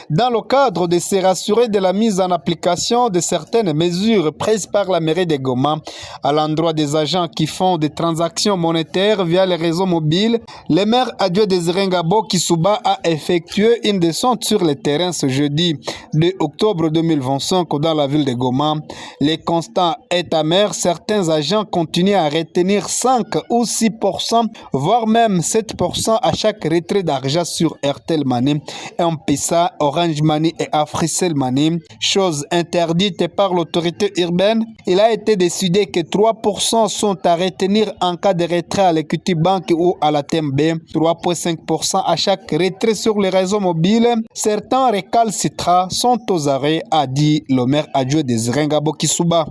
Dans le cadre de se rassurer de la mise en application de certaines mesures prises par la mairie de Goma à l'endroit des agents qui font des transactions monétaires via les réseaux mobiles, le maire Adieu Désiré Ngabo Kisuba a effectué une descente sur le terrain ce jeudi 2 octobre 2025 dans la ville de Goma. Les constats est amer, certains agents continuent à retenir 5 ou 6%, voire même 7% à chaque retrait d'argent sur Airtel Money, M-Pesa, Orange Money et Africell Money. Chose interdite par l'autorité urbaine, il a été décidé que 3% sont à retenir en cas de retrait à l'Equity Bank ou à la TMB, 3,5% à chaque retrait sur les réseaux mobiles. Certains récalcitrants sont aux arrêts, a dit le maire Adieu Désiré Ngabo Kisuba.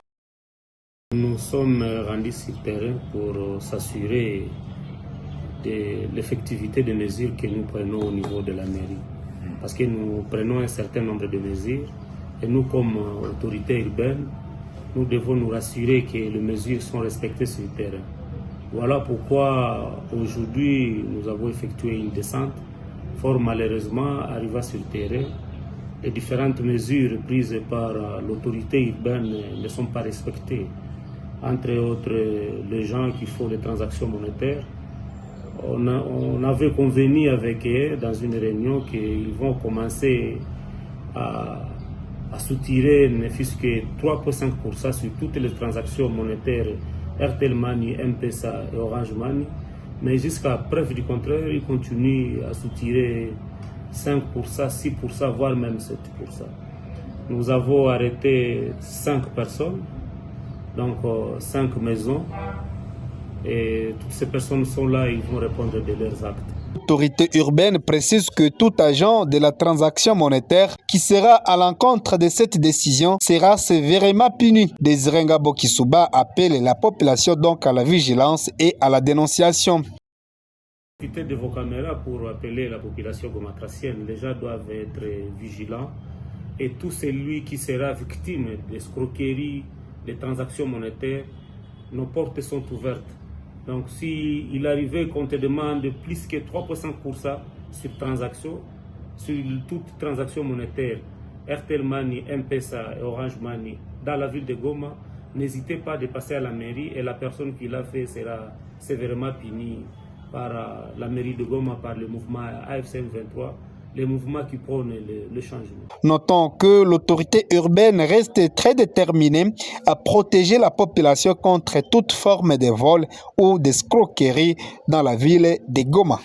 Nous sommes rendus sur le terrain pour s'assurer de l'effectivité des mesures que nous prenons au niveau de la mairie. Parce que nous prenons un certain nombre de mesures et nous, comme autorité urbaine, nous devons nous rassurer que les mesures sont respectées sur le terrain. Voilà pourquoi aujourd'hui nous avons effectué une descente. Fort malheureusement, arrivant sur le terrain, les différentes mesures prises par l'autorité urbaine ne sont pas respectées. Entre autres, les gens qui font les transactions monétaires. On avait convenu avec eux dans une réunion qu'ils vont commencer à soutirer ne fût-ce que 3,5% sur toutes les transactions monétaires Airtel Money, M-Pesa et Orange Money. Mais jusqu'à preuve du contraire, ils continuent à soutirer 5%, 6%, voire même 7%. Nous avons arrêté 5 personnes, donc 5 maisons. Et toutes ces personnes sont là, ils vont répondre de leurs actes. L'autorité urbaine précise que tout agent de la transaction monétaire qui sera à l'encontre de cette décision sera sévèrement puni. Désiré Ngabo Kisuba appelle la population donc à la vigilance et à la dénonciation. Profitez de vos caméras pour appeler la population gomatracienne. Les gens doivent être vigilants et tout celui qui sera victime d'escroqueries, de transactions monétaires, nos portes sont ouvertes. Donc s'il arrivait qu'on te demande plus que 3,5% sur transaction, sur toute transaction monétaire, Airtel Money, M-Pesa et Orange Money dans la ville de Goma, n'hésitez pas à passer à la mairie et la personne qui l'a fait sera sévèrement punie par la mairie de Goma, par le mouvement AFC M23, les mouvements qui prônent le changement. Notons que l'autorité urbaine reste très déterminée à protéger la population contre toute forme de vol ou d'escroquerie dans la ville de Goma.